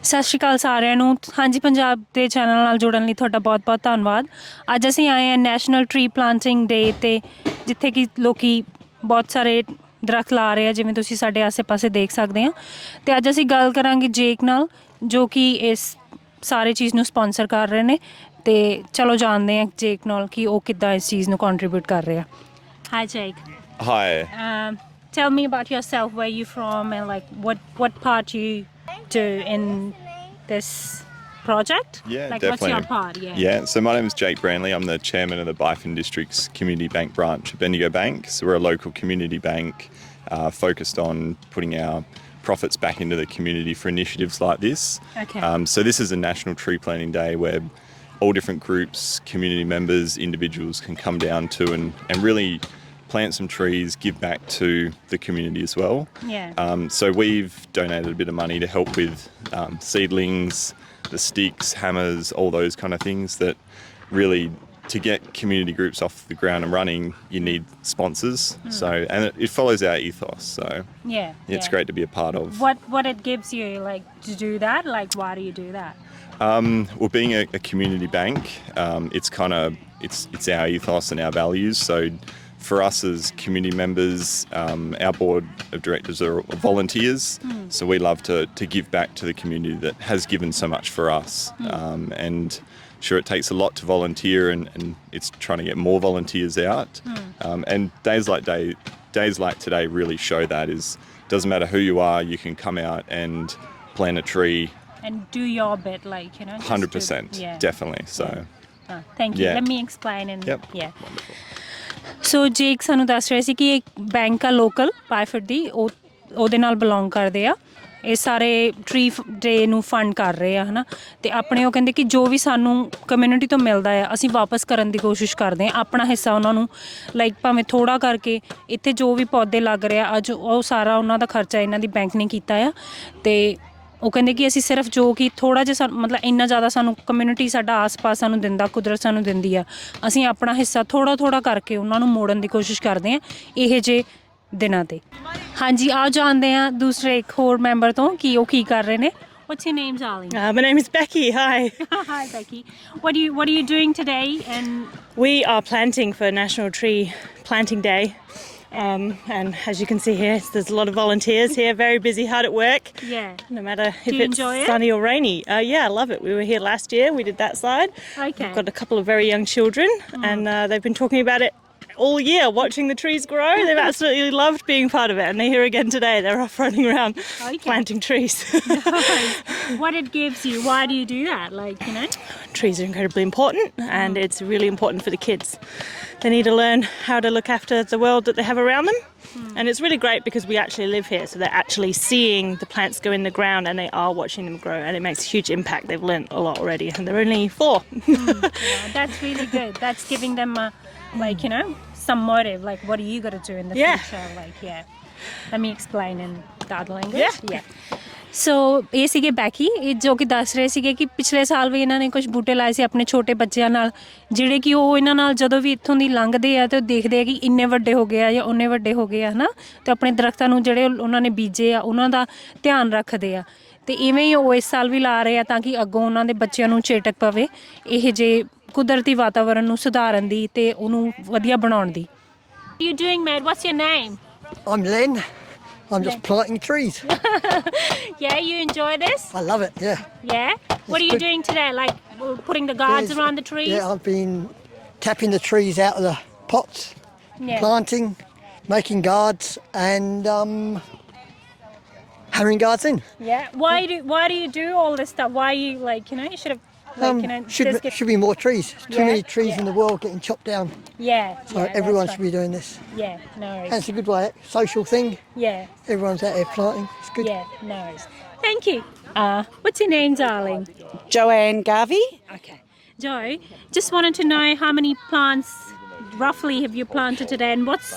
ਸਤਿ ਸ਼੍ਰੀ ਅਕਾਲ ਸਾਰਿਆਂ ਨੂੰ। ਹਾਂਜੀ ਪੰਜਾਬ ਦੇ ਚੈਨਲ ਨਾਲ ਜੁੜਨ ਲਈ ਤੁਹਾਡਾ ਬਹੁਤ-ਬਹੁਤ ਧੰਨਵਾਦ। ਅੱਜ ਅਸੀਂ ਆਏ ਹਾਂ ਨੈਸ਼ਨਲ ਟਰੀ ਪਲਾਂਟਿੰਗ ਡੇ 'ਤੇ, ਜਿੱਥੇ ਕਿ ਲੋਕੀ ਬਹੁਤ ਸਾਰੇ ਦਰਖਤ ਲਾ ਰਹੇ ਆ, ਜਿਵੇਂ ਤੁਸੀਂ ਸਾਡੇ ਆਸੇ-ਪਾਸੇ ਦੇਖ ਸਕਦੇ ਆ। ਅਤੇ ਅੱਜ ਅਸੀਂ ਗੱਲ ਕਰਾਂਗੇ ਜੇਕ ਨਾਲ, ਜੋ ਕਿ ਇਸ ਸਾਰੇ ਚੀਜ਼ ਨੂੰ ਸਪੋਂਸਰ ਕਰ ਰਹੇ ਨੇ। ਅਤੇ ਚਲੋ ਜਾਣਦੇ ਹਾਂ ਜੇਕ ਨਾਲ ਕਿ ਉਹ ਕਿੱਦਾਂ ਇਸ ਚੀਜ਼ ਨੂੰ ਕੰਟਰੀਬਿਊਟ ਕਰ ਰਹੇ ਆ। Hi Jake. Hi. Tell me about yourself, where you from, and like what part you do in this project? Yeah, like definitely. what's your part? Yeah, so my name is Jake Branley. I'm the chairman of the Byford District's Community Bank branch of Bendigo Bank. So we're a local community bank focused on putting our profits back into the community for initiatives like this. Okay. So this is a National Tree Planting Day where all different groups, community members, individuals can come down to and really plant some trees, give back to the community as well. Yeah. So we've donated a bit of money to help with seedlings, the sticks, hammers, all those kind of things that really, to get community groups off the ground and running, you need sponsors. So, and it follows our ethos. So it's great to be a part of. What it gives you, like, to do that? Like, why do you do that? Well, being a community bank, it's kind of, it's our ethos and our values. So for us as community members, our board of directors are volunteers, so we love to give back to the community that has given so much for us. And sure, it takes a lot to volunteer, and it's trying to get more volunteers out. And days like today really show that. Doesn't matter who you are, you can come out and plant a tree. And do your bit, like, 100%, definitely. So, thank you. Yeah. Let me explain. And Yep. Yeah. ਸੋ ਜੇਕ ਸਾਨੂੰ ਦੱਸ ਰਿਹਾ ਸੀ ਕਿ ਇੱਕ bank ਆ local ਬਾਇਫਰਡ ਦੀ, ਉਹਦੇ ਨਾਲ belong ਕਰਦੇ ਆ। ਇਹ ਸਾਰੇ ਟਰੀ ਡੇ ਨੂੰ ਫੰਡ ਕਰ ਰਹੇ ਆ, ਹੈ ਨਾ। ਅਤੇ ਆਪਣੇ ਉਹ ਕਹਿੰਦੇ ਕਿ ਜੋ ਵੀ ਸਾਨੂੰ ਕਮਿਊਨਿਟੀ ਤੋਂ ਮਿਲਦਾ ਆ, ਅਸੀਂ ਵਾਪਸ ਕਰਨ ਦੀ ਕੋਸ਼ਿਸ਼ ਕਰਦੇ ਹਾਂ। ਆਪਣਾ ਹਿੱਸਾ ਉਹਨਾਂ ਨੂੰ, ਲਾਈਕ ਭਾਵੇਂ ਥੋੜ੍ਹਾ ਕਰਕੇ, ਇੱਥੇ ਜੋ ਵੀ ਪੌਦੇ ਲੱਗ ਰਿਹਾ ਅੱਜ, ਉਹ ਸਾਰਾ ਉਹਨਾਂ ਦਾ ਖਰਚਾ ਇਹਨਾਂ ਦੀ ਬੈਂਕ ਨੇ ਕੀਤਾ ਆ। ਅਤੇ ਉਹ ਕਹਿੰਦੇ ਕਿ ਅਸੀਂ ਸਿਰਫ ਜੋ ਕਿ ਥੋੜ੍ਹਾ ਜਿਹਾ ਮਤਲਬ ਇੰਨਾ ਜ਼ਿਆਦਾ ਸਾਨੂੰ ਕਮਿਊਨਿਟੀ ਸਾਡਾ ਆਸ-ਪਾਸ ਸਾਨੂੰ ਦਿੰਦਾ, ਕੁਦਰਤ ਸਾਨੂੰ ਦਿੰਦੀ ਆ, ਅਸੀਂ ਆਪਣਾ ਹਿੱਸਾ ਥੋੜ੍ਹਾ ਕਰਕੇ ਉਹਨਾਂ ਨੂੰ ਮੋੜਨ ਦੀ ਕੋਸ਼ਿਸ਼ ਕਰਦੇ ਹਾਂ ਇਹੋ ਜਿਹੇ ਦਿਨਾਂ 'ਤੇ। ਹਾਂਜੀ, ਆਓ ਜਾਣਦੇ ਹਾਂ ਦੂਸਰੇ ਇੱਕ ਹੋਰ ਮੈਂਬਰ ਤੋਂ ਕਿ ਉਹ ਕੀ ਕਰ ਰਹੇ ਨੇ। What's your name, darling? My name is Becky. Hi. Hi, Becky. What are you doing today? And We are planting for National Tree Planting Day. And as you can see here, there's a lot of volunteers here, very busy, hard at work. Yeah. No matter if you it's enjoy it? sunny or rainy. Yeah, I love it. We were here last year. We did that side. Okay. We've got a couple of very young children, and they've been talking about it all year, watching the trees grow. They've absolutely loved being part of it, and they're here again today. They're off running around planting trees. What it gives you? Why do you do that? Like, Trees are incredibly important, and it's really important for the kids. They need to learn how to look after the world that they have around them. And it's really great because we actually live here, so they're actually seeing the plants go in the ground and they are watching them grow, and it makes a huge impact. They've learnt a lot already, and they're only 4. Yeah, that's really good. That's giving them like, some motive. Like, what are you going to do in the future? Like, let me explain in that language. Yeah. ਸੋ ਇਹ ਸੀਗੇ Becky, ਇਹ ਜੋ ਕਿ ਦੱਸ ਰਹੇ ਸੀਗੇ ਕਿ ਪਿਛਲੇ ਸਾਲ ਵੀ ਇਹਨਾਂ ਨੇ ਕੁਝ ਬੂਟੇ ਲਾਏ ਸੀ ਆਪਣੇ ਛੋਟੇ ਬੱਚਿਆਂ ਨਾਲ, ਜਿਹੜੇ ਕਿ ਉਹ ਇਹਨਾਂ ਨਾਲ ਜਦੋਂ ਵੀ ਇੱਥੋਂ ਦੀ ਲੰਘਦੇ ਆ ਅਤੇ ਉਹ ਦੇਖਦੇ ਆ ਕਿ ਇੰਨੇ ਵੱਡੇ ਹੋ ਗਏ ਆ ਜਾਂ ਓਨੇ ਵੱਡੇ ਹੋ ਗਏ ਆ, ਹੈ ਨਾ। ਅਤੇ ਆਪਣੇ ਦਰਖਤਾਂ ਨੂੰ ਜਿਹੜੇ ਉਹਨਾਂ ਨੇ ਬੀਜੇ ਆ ਉਹਨਾਂ ਦਾ ਧਿਆਨ ਰੱਖਦੇ ਆ। ਅਤੇ ਇਵੇਂ ਹੀ ਉਹ ਇਸ ਸਾਲ ਵੀ ਲਾ ਰਹੇ ਆ ਤਾਂ ਕਿ ਅੱਗੋਂ ਉਹਨਾਂ ਦੇ ਬੱਚਿਆਂ ਨੂੰ ਚੇਟਕ ਪਵੇ ਇਹ ਜਿਹੇ ਕੁਦਰਤੀ ਵਾਤਾਵਰਨ ਨੂੰ ਸੁਧਾਰਨ ਦੀ ਅਤੇ ਉਹਨੂੰ ਵਧੀਆ ਬਣਾਉਣ ਦੀ। You doing, mate? What's your name? I'm Len. I'm just planting trees. Yeah, you enjoy this? I love it, yeah. Yeah? What are you doing today? Like putting the guards around the trees? Yeah, I've been tapping the trees out of the pots, planting, making guards, and hammering guards in. Yeah. Why do you do all this stuff? Why you you should have should be more trees. Too many trees in the world getting chopped down. Yeah. So everyone should be doing this. Yeah, no worries. And it's a good way, social thing. Yeah. Everyone's out there planting. It's good. Yeah, no worries. Thank you. What's your name, darling? Joanne Garvey. Okay. Joe, just wanted to know how many plants roughly have you planted today, and what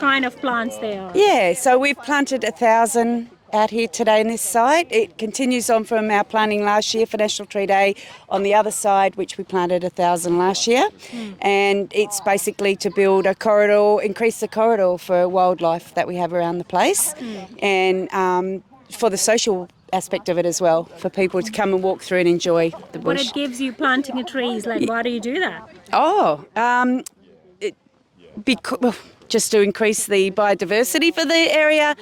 kind of plants they are? Yeah, so we've planted 1,000 out here today in this site. It continues on from our planting last year for National Tree Day on the other side, which we planted 1,000 last year. And it's basically to build a corridor, increase the corridor for wildlife that we have around the place. And for the social aspect of it as well, for people to come and walk through and enjoy the What bush. it gives you planting a trees, like why do you do that? Well, just to increase the biodiversity for the area,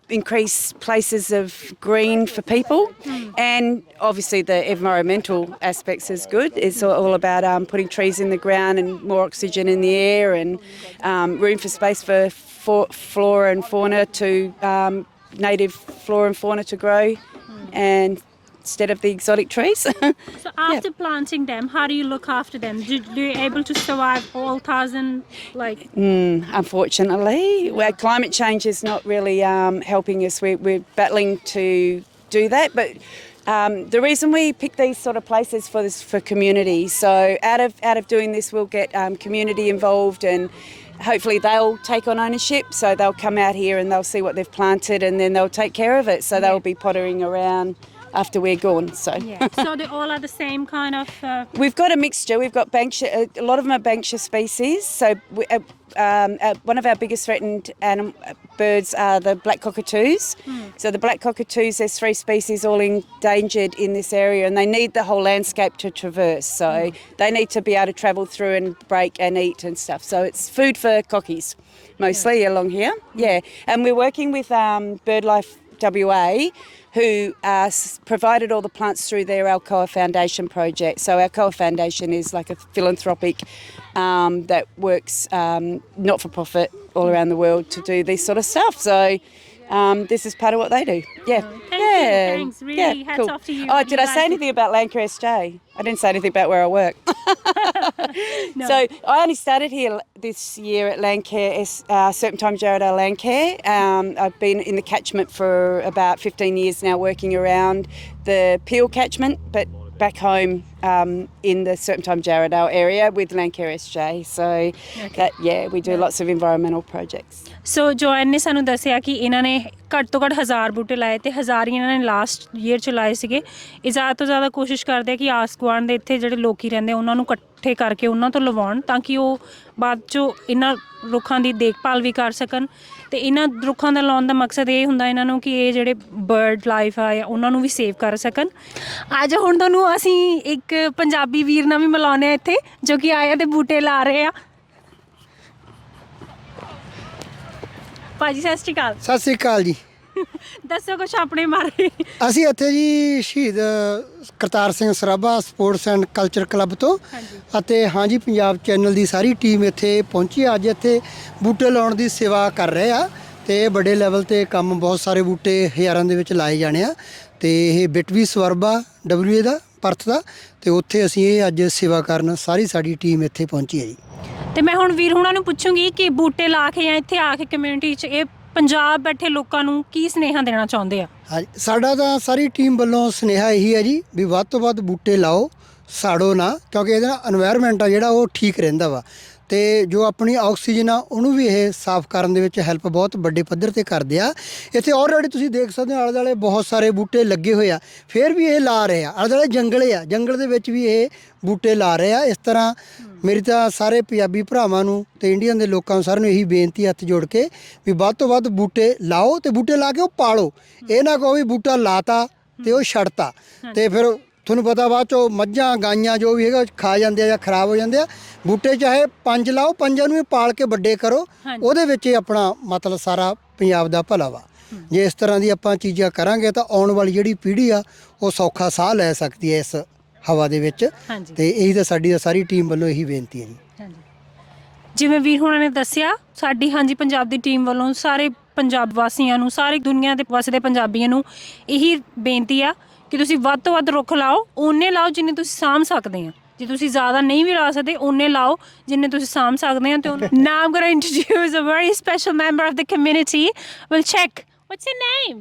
increase places of green for people, and obviously the environmental aspects is good. It's all about putting trees in the ground and more oxygen in the air, and room for space for flora and fauna to native flora and fauna to grow, and instead of the exotic trees. So after planting them, how do you look after them? Do you able to survive all 1,000 like? Unfortunately, climate change is not really helping us. We're battling to do that, but the reason we pick these sort of places for community. So out of doing this, we'll get community involved, and hopefully they'll take on ownership. So they'll come out here and they'll see what they've planted, and then they'll take care of it. So they'll be pottering around after we're gone. So So they all are the same kind of. we've got a mixture. We've got Banksia. A lot of them are Banksia species. So one of our biggest threatened birds are the black cockatoos. So the black cockatoos, there's 3 species all endangered in this area, and they need the whole landscape to traverse. So they need to be able to travel through and break and eat and stuff. So it's food for cockies mostly along here. Yeah, and we're working with BirdLife WA, who provided all the plants through their Alcoa Foundation project. So Alcoa Foundation is like a philanthropic that works not-for-profit all around the world to do this sort of stuff. So this is part of what they do. Yeah. Thanks. Really, hats cool. off to you. Oh, did I say anything about Landcare SJ? I didn't say anything about where I work. No. So I only started here this year at Landcare, Serpentine Jarrahdale Landcare. I've been in the catchment for about 15 years now, working around the Peel catchment, but back home in the Serpentine Jarrahdale area with Landcare SJ. So we do lots of environmental projects. So join ਨੇ ਸਾਨੂੰ ਦੱਸਿਆ ਕਿ ਇਹਨਾਂ ਨੇ ਘੱਟ ਤੋਂ ਘੱਟ 1000 ਬੂਟੇ ਲਾਏ ਤੇ 1000 ਹੀ ਇਹਨਾਂ ਨੇ ਲਾਸਟ ਈਅਰ 'ਚ ਲਾਏ ਸੀਗੇ। ਇਹ ਜ਼ਿਆਦਾ ਤੋਂ ਜ਼ਿਆਦਾ ਕੋਸ਼ਿਸ਼ ਕਰਦੇ ਆ ਕਿ ਆਸ ਗੁਆਂਢ ਦੇ ਇੱਥੇ ਜਿਹੜੇ ਲੋਕੀ ਰਹਿੰਦੇ ਉਹਨਾਂ ਨੂੰ ਇਕੱਠੇ ਕਰਕੇ ਉਹਨਾਂ ਤੋਂ ਲਵਾਉਣ, ਤਾਂ ਕਿ ਉਹ ਬਾਅਦ 'ਚੋਂ ਇਹਨਾਂ ਰੁੱਖਾਂ ਦੀ ਦੇਖਭਾਲ ਵੀ ਕਰ ਸਕਣ। ਤੇ ਇਹਨਾਂ ਰੁੱਖਾਂ ਦਾ ਲਾਉਣ ਦਾ ਮਕਸਦ ਇਹ ਹੁੰਦਾ ਇਹਨਾਂ ਨੂੰ ਕਿ ਇਹ ਜਿਹੜੇ ਬਰਡ ਲਾਈਫ ਆ ਉਹਨਾਂ ਨੂੰ ਵੀ ਸੇਵ ਕਰ ਸਕਣ। ਅੱਜ ਹੁਣ ਤੁਹਾਨੂੰ ਅਸੀਂ ਇੱਕ ਪੰਜਾਬੀ ਵੀਰ ਨਾਲ ਵੀ ਮਿਲਾਉਂਦੇ ਹਾਂ ਇੱਥੇ, ਜੋ ਕਿ ਆਏ ਤੇ ਬੂਟੇ ਲਾ ਰਹੇ ਆ। ਭਾਜੀ ਸਤਿ ਸ਼੍ਰੀ ਅਕਾਲ। ਸਤਿ ਸ੍ਰੀ ਅਕਾਲ ਜੀ। ਦੱਸੋ ਕੁਛ ਆਪਣੇ ਬਾਰੇ। ਅਸੀਂ ਇੱਥੇ ਜੀ ਸ਼ਹੀਦ Kartar Singh Sarabha sports and culture club ਤੋਂ ਅਤੇ ਹਾਂਜੀ ਪੰਜਾਬ ਚੈਨਲ ਦੀ ਸਾਰੀ ਟੀਮ ਇੱਥੇ ਪਹੁੰਚੀ। ਅੱਜ ਇੱਥੇ ਬੂਟੇ ਲਾਉਣ ਦੀ ਸੇਵਾ ਕਰ ਰਹੇ ਆ ਤੇ ਵੱਡੇ ਲੈਵਲ ਤੇ ਕੰਮ, ਬਹੁਤ ਸਾਰੇ ਬੂਟੇ ਹਜ਼ਾਰਾਂ ਦੇ ਵਿੱਚ ਲਾਏ ਜਾਣੇ ਆ। ਤੇ ਇਹ ਬਿਟਵੀ ਸਵਰਬਾ WA ਦਾ ਪਰਥ ਦਾ, ਤੇ ਉੱਥੇ ਅਸੀਂ ਇਹ ਅੱਜ ਸੇਵਾ ਕਰਨ ਸਾਰੀ ਸਾਡੀ ਟੀਮ ਇੱਥੇ ਪਹੁੰਚੀ ਹੈ ਜੀ। ਤੇ ਮੈਂ ਹੁਣ ਵੀਰ ਹੁਣਾਂ ਨੂੰ ਪੁੱਛੂੰਗੀ ਕਿ ਬੂਟੇ ਲਾ ਕੇ ਜਾਂ ਇੱਥੇ ਆ ਕੇ ਕਮਿਊਨਿਟੀ 'ਚ ਇਹ ਪੰਜਾਬ ਬੈਠੇ ਲੋਕਾਂ ਨੂੰ ਕੀ ਸੁਨੇਹਾ ਦੇਣਾ ਚਾਹੁੰਦੇ ਆ? ਹਾਂਜੀ, ਸਾਡਾ ਤਾਂ ਸਾਰੀ ਟੀਮ ਵੱਲੋਂ ਸੁਨੇਹਾ ਇਹੀ ਹੈ ਜੀ ਵੀ ਵੱਧ ਤੋਂ ਵੱਧ ਬੂਟੇ ਲਾਓ, ਸਾੜੋ ਨਾ, ਕਿਉਂਕਿ ਇਹਦੇ ਨਾਲ এনवायरमेंट ਆ ਜਿਹੜਾ ਉਹ ਠੀਕ ਰਹਿੰਦਾ ਵਾ। ਤੇ ਜੋ ਆਪਣੀ ਆਕਸੀਜਨ ਆ ਉਹਨੂੰ ਵੀ ਇਹ ਸਾਫ਼ ਕਰਨ ਦੇ ਵਿੱਚ ਹੈਲਪ ਬਹੁਤ ਵੱਡੇ ਪੱਧਰ ਤੇ ਕਰਦੇ ਆ। ਇੱਥੇ ਆਲਰੇਡੀ ਤੁਸੀਂ ਦੇਖ ਸਕਦੇ ਹੋ ਆਲੇ ਦੁਆਲੇ ਬਹੁਤ ਸਾਰੇ ਬੂਟੇ ਲੱਗੇ ਹੋਏ ਆ, ਫਿਰ ਵੀ ਇਹ ਲਾ ਰਹੇ ਆ। ਆਲੇ ਦੁਆਲੇ ਜੰਗਲ ਆ, ਜੰਗਲ ਦੇ ਵਿੱਚ ਵੀ ਇਹ ਬੂਟੇ ਲਾ ਰਹੇ ਆ। ਇਸ ਤਰ੍ਹਾਂ ਮੇਰੀ ਤਾਂ ਸਾਰੇ ਪੰਜਾਬੀ ਭਰਾਵਾਂ ਨੂੰ ਤੇ ਇੰਡੀਅਨ ਦੇ ਲੋਕਾਂ ਨੂੰ ਸਾਰਿਆਂ ਨੂੰ ਇਹੀ ਬੇਨਤੀ ਹੱਥ ਜੋੜ ਕੇ ਵੀ ਵੱਧ ਤੋਂ ਵੱਧ ਬੂਟੇ ਲਾਓ, ਤੇ ਬੂਟੇ ਲਾ ਕੇ ਉਹ ਪਾਲੋ। ਇਹ ਨਾ ਕਹੋ ਵੀ ਬੂਟਾ ਲਾਤਾ ਤੇ ਉਹ ਛੱਡਤਾ ਤੇ ਫਿਰ ਤੁਹਾਨੂੰ ਪਤਾ ਬਾਅਦ 'ਚੋਂ ਮੱਝਾਂ ਗਾਈਆਂ ਜੋ ਵੀ ਹੈਗਾ ਖਾ ਜਾਂਦੇ ਆ ਜਾਂ ਖਰਾਬ ਹੋ ਜਾਂਦੇ ਆ। ਬੂਟੇ ਚਾਹੇ 5 ਲਾਓ, 5 ਨੂੰ ਵੀ ਪਾਲ ਕੇ ਵੱਡੇ ਕਰੋ, ਉਹਦੇ ਵਿੱਚ ਹੀ ਆਪਣਾ ਮਤਲਬ ਸਾਰਾ ਪੰਜਾਬ ਦਾ ਭਲਾ ਵਾ। ਜੇ ਇਸ ਤਰ੍ਹਾਂ ਦੀ ਆਪਾਂ ਚੀਜ਼ਾਂ ਕਰਾਂਗੇ ਤਾਂ ਆਉਣ ਵਾਲੀ ਜਿਹੜੀ ਪੀੜ੍ਹੀ ਆ ਉਹ ਸੌਖਾ ਸਾਹ ਲੈ ਸਕਦੀ ਹੈ ਇਸ ਹਵਾ ਦੇ ਵਿੱਚ। ਤੇ ਇਹੀ ਤਾਂ ਸਾਡੀ ਸਾਰੀ ਟੀਮ ਵੱਲੋਂ ਇਹੀ ਬੇਨਤੀ ਹੈ ਜੀ। ਜਿਵੇਂ ਵੀਰ ਹੁਣਾਂ ਨੇ ਦੱਸਿਆ, ਸਾਡੀ ਹਾਂਜੀ ਪੰਜਾਬ ਦੀ ਟੀਮ ਵੱਲੋਂ ਸਾਰੇ ਪੰਜਾਬ ਵਾਸੀਆਂ ਨੂੰ, ਸਾਰੀ ਦੁਨੀਆ ਦੇ ਵਸਦੇ ਪੰਜਾਬੀਆਂ ਨੂੰ ਇਹੀ ਬੇਨਤੀ ਆ ਕਿ ਤੁਸੀਂ ਵੱਧ ਤੋਂ ਵੱਧ ਰੁੱਖ ਲਾਓ, ਓਨੇ ਲਾਓ ਜਿੰਨੇ ਤੁਸੀਂ ਸਾਂਭ ਸਕਦੇ ਆ। ਜੇ ਤੁਸੀਂ ਜ਼ਿਆਦਾ ਨਹੀਂ ਵੀ ਲਾ ਸਕਦੇ, ਓਨੇ ਲਾਓ ਜਿੰਨੇ ਤੁਸੀਂ ਸਾਂਭ ਸਕਦੇ ਆ। ਤੇ now I'm going to introduce a very special member of the community. We'll check. What's your name?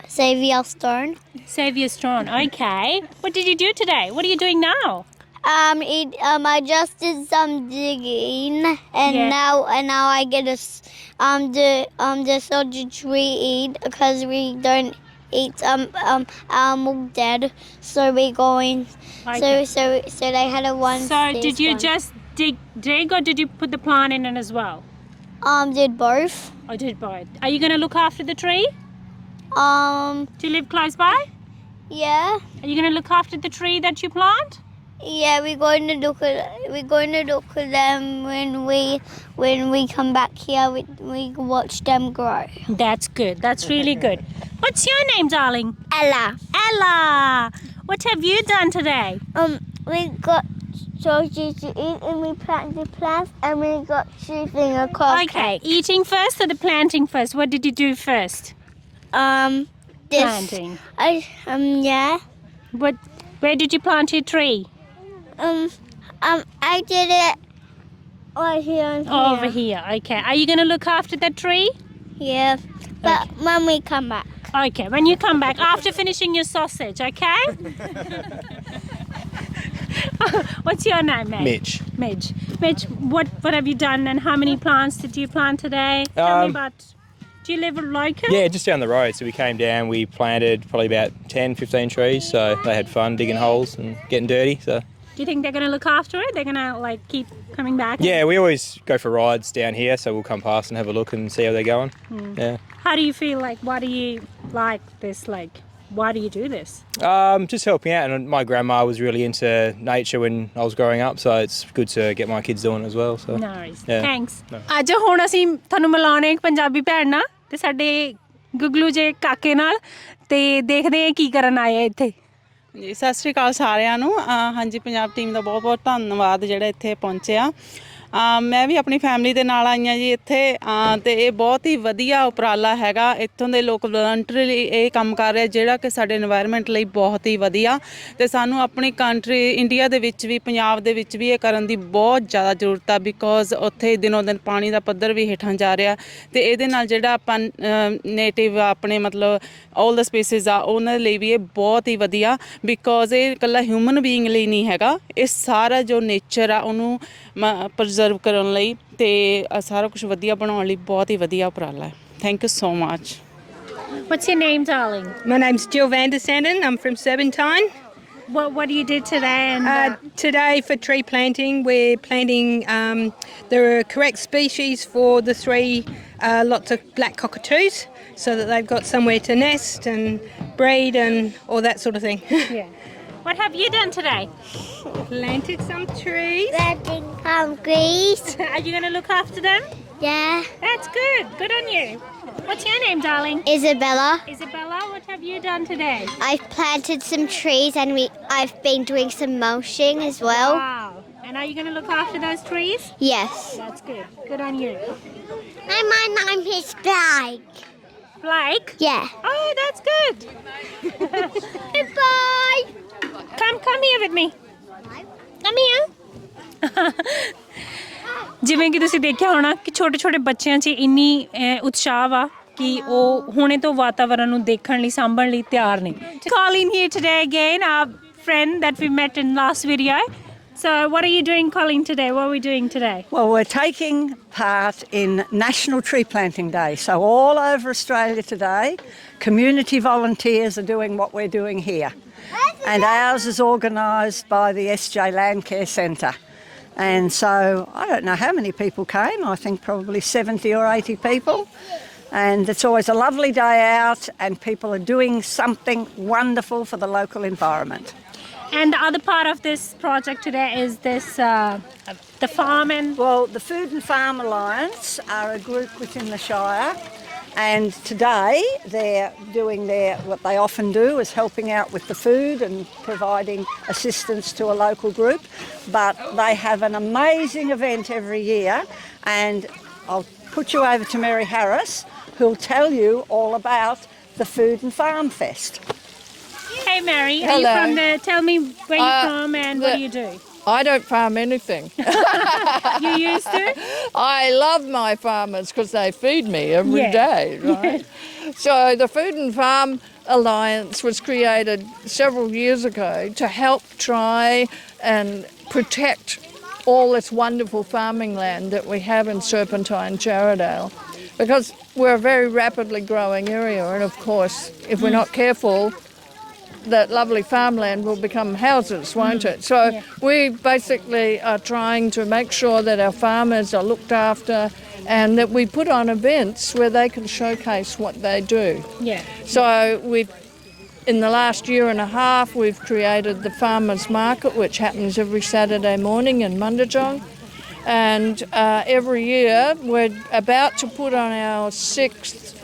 Xavier Stone. Xavier Stone. Okay. What did you do today? What are you doing now? I just did some digging, and now I get the sausage we eat because we don't eat animal dead, so we're going. Okay. So they had a one. So did you just dig, or did you put the plant in it as well? Did both. I did both. Are you going to look after the tree? Um, Do you live close by? yeah. Are you going to look after the tree that you plant? Yeah, we're going to look at them when we come back here. We watch them grow. That's good. That's really good. What's your name, darling? Ella. Ella. What have you done today? We got sausage to eat and we planted plants and we got shooting a cupcake. Okay, eating first or the planting first? What did you do first? This. Planting. Yeah. Where did you plant your tree? I did it right here and here. Over here. Okay. Are you going to look after that tree? Yeah. But when we come back. Okay, when you come back after finishing your sausage, okay? What's your name, mate? Mitch. Mitch, what have you done and how many plants did you plant today? Tell me about. Do you live local? Yeah, just down the road. So we came down, we planted probably about 10, 15 trees. So they had fun digging holes and getting dirty. So. Do you think they're going to look after it? They're going to keep coming back? Yeah, we always go for rides down here. So we'll come past and have a look and see how they're going. Yeah. How do you feel? Why do you like this? Why do you do this? Just helping out. And my grandma was really into nature when I was growing up. So it's good to get my kids doing it as well. So. No worries. Yeah. Thanks. ਅੱਜ ਹੁਣ ਅਸੀਂ ਤੁਹਾਨੂੰ ਮਿਲਾਉਣੇ ਇੱਕ ਪੰਜਾਬੀ ਭੈਣ ਨਾਲ ਤੇ ਸਾਡੇ ਗੁਗਲੂ ਜੇ ਕਾਕੇ ਨਾਲ ਤੇ ਦੇਖਦੇ ਆ ਕੀ ਕਰਨ ਆਏ ਆ ਇੱਥੇ। ਜੀ ਸਤਿ ਸ਼੍ਰੀ ਅਕਾਲ ਸਾਰਿਆਂ ਨੂੰ। ਹਾਂਜੀ ਪੰਜਾਬ ਟੀਮ ਦਾ ਬਹੁਤ ਬਹੁਤ ਧੰਨਵਾਦ ਜਿਹੜਾ ਇੱਥੇ ਪਹੁੰਚਿਆ। ਮੈਂ ਵੀ ਆਪਣੀ ਫੈਮਿਲੀ ਦੇ ਨਾਲ ਆਈ ਹਾਂ ਜੀ ਇੱਥੇ ਤੇ ਇਹ ਬਹੁਤ ਹੀ ਵਧੀਆ ਉਪਰਾਲਾ ਹੈਗਾ। ਇੱਥੋਂ ਦੇ ਲੋਕ ਵਲੰਟਰੀਲੀ ਇਹ ਕੰਮ ਕਰ ਰਹੇ ਜਿਹੜਾ ਕਿ ਸਾਡੇ এনवायरमेंट ਲਈ ਬਹੁਤ ਹੀ ਵਧੀਆ ਤੇ ਸਾਨੂੰ ਆਪਣੀ ਕੰਟਰੀ ਇੰਡੀਆ ਦੇ ਵਿੱਚ ਵੀ ਪੰਜਾਬ ਦੇ ਵਿੱਚ ਵੀ ਇਹ ਕਰਨ ਦੀ ਬਹੁਤ ਜ਼ਿਆਦਾ ਜ਼ਰੂਰਤ ਆ ਬਿਕੋਜ਼ ਉੱਥੇ ਦਿਨੋਂ ਦਿਨ ਪਾਣੀ ਦਾ ਪੱਧਰ ਵੀ ਹੇਠਾਂ ਜਾ ਰਿਹਾ ਤੇ ਇਹਦੇ ਨਾਲ ਜਿਹੜਾ ਆਪਾਂ ਨੇਟਿਵ ਆਪਣੇ ਮਤਲਬ ਆਲ ਦ ਸਪੀਸੀਜ਼ ਆ ਉਹਨਾਂ ਲਈ ਵੀ ਇਹ ਬਹੁਤ ਹੀ ਵਧੀਆ ਬਿਕੋਜ਼ ਇਹ ਇਕੱਲਾ ਹਿਊਮਨ ਬੀਇੰਗ ਲਈ ਨਹੀਂ ਹੈਗਾ। ਇਹ ਸਾਰਾ ਜੋ ਨੇਚਰ ਆ ਉਹਨੂੰ ਪ੍ਰਜ਼ਰਵ ਕਰਨ ਲਈ ਤੇ ਸਾਰਾ ਕੁਝ ਵਧੀਆ ਬਣਾਉਣ ਲਈ ਬਹੁਤ ਹੀ ਵਧੀਆ ਉਪਰਾਲਾ ਹੈ। Thank you so much. What's your name, darling? My name's Jill Vandersanden. I'm from Serpentine. What do you do today? And Today for tree planting, we're planting the correct species for the three lots of black cockatoos so that they've got somewhere to nest and breed and all that sort of thing. yeah. What have you done today? Planted some trees. Planting pumpkins. Are you going to look after them? Yeah. That's good. Good on you. What's your name, darling? Isabella. Isabella, what have you done today? I've planted some trees and I've been doing some mulching as well. Wow. And are you going to look after those trees? Yes. That's good. Good on you. And my name is Blake. Blake? Yeah. Oh, that's good. Goodbye. Come here with me. Come here. ਜਿਵੇਂ ਕਿ ਤੁਸੀਂ ਦੇਖਿਆ ਹੋਣਾ ਕਿ ਛੋਟੇ ਛੋਟੇ ਬੱਚਿਆਂ 'ਚ ਇੰਨੀ ਉਤਸ਼ਾਹ ਵਾ ਕਿ ਉਹ ਹੁਣੇ ਤੋਂ ਵਾਤਾਵਰਣ ਨੂੰ ਦੇਖਣ ਲਈ ਸਾਂਭਣ ਲਈ ਤਿਆਰ ਨੇ। Colleen here today again, our friend that we met in last video. So what are you doing, Colleen, today? What are we doing today? Well, we're taking part in National Tree Planting Day. So all over Australia today, community volunteers are doing what we're doing here. And ours is organised by the SJ Landcare Centre. And so I don't know how many people came, I think probably 70 or 80 people. And it's always a lovely day out and people are doing something wonderful for the local environment. And the other part of this project today is this, the farm and... Well, the Food and Farm Alliance are a group within the Shire. And today they're doing what they often do is helping out with the food and providing assistance to a local group. But they have an amazing event every year and I'll put you over to Mary Harris who'll tell you all about the Food and Farm Fest. Hey Mary, Hello. are you from there? Tell me where you're from and what do you do? I don't farm anything. You used to? I love my farmers because they feed me every day, right? So the Food and Farm Alliance was created several years ago to help try and protect all this wonderful farming land that we have in Serpentine, Jarradale, because we're a very rapidly growing area and of course if we're not careful that lovely farmland will become houses, won't it? So we basically are trying to make sure that our farmers are looked after and that we put on events where they can showcase what they do. Yeah. So in the last year and a half, we've created the Farmers Market, which happens every Saturday morning in Mundajong. And every year we're about to put on our 6th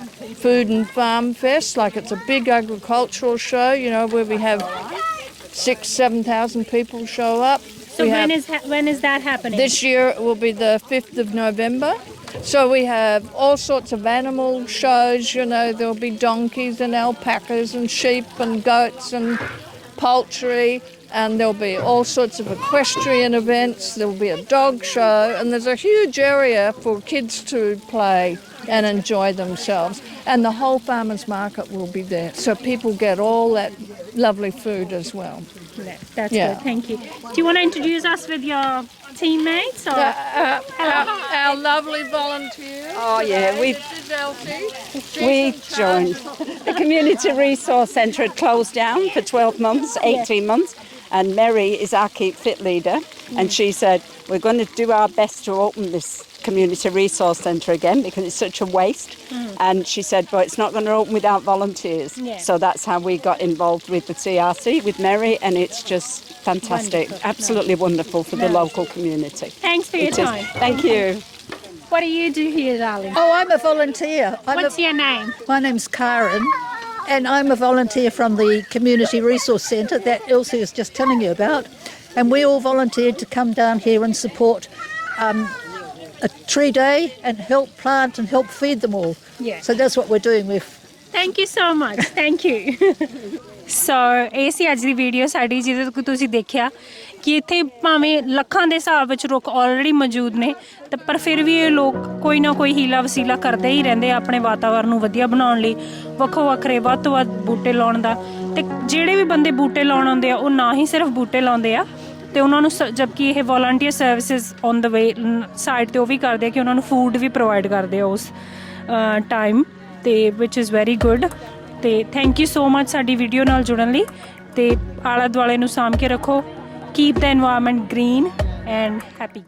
Food and Farm Fest, like it's a big agricultural show, you know, where we have 6,000-7,000 people show up. So when is that happening? This year it will be the 5th of November. So we have all sorts of animal shows, you know, there'll be donkeys and alpacas and sheep and goats and poultry, and there'll be all sorts of equestrian events, there'll be a dog show, and there's a huge area for kids to play and enjoy themselves. And the whole farmers market will be there, so people get all that lovely food as well. That's good, thank you. Do you want to introduce us with your teammates? Or? Our lovely volunteers. Oh yeah, This is Elsie. we joined. The Community Resource Centre had closed down for 12 months, 18 months, and Mary is our Keep Fit leader, and she said, we're going to do our best to open this Community Resource Centre again because it's such a waste. And she said, but it's not going to open without volunteers. So that's how we got involved with the CRC, with Mary, and it's just fantastic. Wonderful. Absolutely wonderful for the local community. Thanks for your time. Thank you. What do you do here, darling? Oh, I'm a volunteer. What's your name? My name's Karen, and I'm a volunteer from the Community Resource Centre that Elsie was just telling you about. And we all volunteered to come down here and support a tree day and help plant and help feed them all. Yeah. So that's what we're doing with. Thank you so much. Thank you. ਸੋ ਇਹ ਸੀ ਅੱਜ ਦੀ video ਸਾਡੀ, ਜਿਹਦੇ ਤੋਂ ਤੁਸੀਂ ਦੇਖਿਆ ਕਿ ਇੱਥੇ ਭਾਵੇਂ ਲੱਖਾਂ ਦੇ ਹਿਸਾਬ ਵਿੱਚ ਰੁੱਖ ਆਲਰੇਡੀ ਮੌਜੂਦ ਨੇ, ਤੇ ਪਰ ਫਿਰ ਵੀ ਇਹ ਲੋਕ ਕੋਈ ਨਾ ਕੋਈ ਹੀਲਾ ਵਸੀਲਾ ਕਰਦੇ ਹੀ ਰਹਿੰਦੇ ਆ ਆਪਣੇ ਵਾਤਾਵਰਨ ਨੂੰ ਵਧੀਆ ਬਣਾਉਣ ਲਈ, ਵੱਖੋ ਵੱਖਰੇ ਵੱਧ ਤੋਂ ਵੱਧ ਬੂਟੇ ਲਾਉਣ ਦਾ। ਤੇ ਜਿਹੜੇ ਵੀ ਬੰਦੇ ਬੂਟੇ ਲਾਉਣ ਆਉਂਦੇ ਆ ਉਹ ਨਾ ਹੀ ਸਿਰਫ ਬੂਟੇ ਲਾਉਂਦੇ ਆ, ਤੇ ਉਹਨਾਂ ਨੂੰ ਜਦਕਿ ਇਹ volunteer services on the way side 'ਤੇ ਉਹ ਵੀ ਕਰਦੇ ਆ ਕਿ ਉਹਨਾਂ ਨੂੰ ਫੂਡ ਵੀ ਪ੍ਰੋਵਾਈਡ ਕਰਦੇ ਆ ਉਸ ਟਾਈਮ, ਤੇ ਵਿਚ ਇਜ਼ ਵੈਰੀ ਗੁੱਡ। ਤੇ ਥੈਂਕ ਯੂ ਸੋ ਮਚ ਸਾਡੀ ਵੀਡੀਓ ਨਾਲ ਜੁੜਨ ਲਈ, ਤੇ ਆਲਾ ਦੁਆਲੇ ਨੂੰ ਸਾਂਭ ਕੇ ਰੱਖੋ। Keep the environment green and happy.